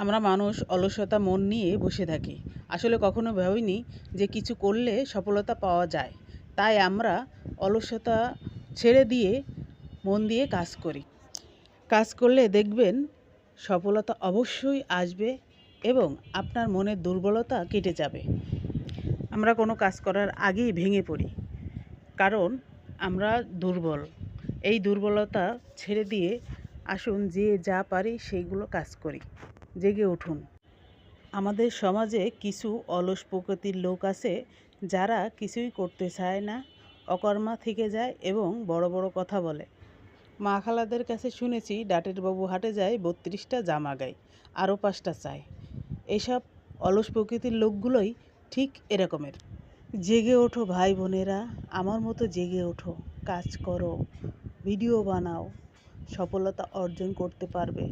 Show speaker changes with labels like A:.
A: আমরা মানুষ অলসতা মন নিয়ে বসে থাকি। আসলে কখনো ভাবিনি যে কিছু করলে সফলতা পাওয়া যায়। তাই আমরা অলসতা ছেড়ে দিয়ে মন দিয়ে কাজ করি। কাজ করলে দেখবেন সফলতা অবশ্যই আসবে এবং আপনার মনের দুর্বলতা কেটে যাবে। আমরা কোনো কাজ করার আগেই ভেঙে পড়ি, কারণ আমরা দুর্বল। এই দুর্বলতা ছেড়ে দিয়ে আসুন যে যা পারি সেইগুলো কাজ করি। জেগে উঠুন। আমাদের সমাজে কিছু অলস প্রকৃতির লোক আছে যারা কিছুই করতে চায় না, অকর্মা থেকে যায় এবং বড় বড় কথা বলে। মা খালাদের কাছে শুনেছি ডাটের বাবু হাটে যায় 32টা জামা গায়, আরও 5টা চায়। এসব অলস প্রকৃতির লোকগুলোই ঠিক এরকমের। জেগে ওঠো ভাই বোনেরা, আমার মতো জেগে ওঠো, কাজ করো, ভিডিও বানাও, সফলতা অর্জন করতে পারবে।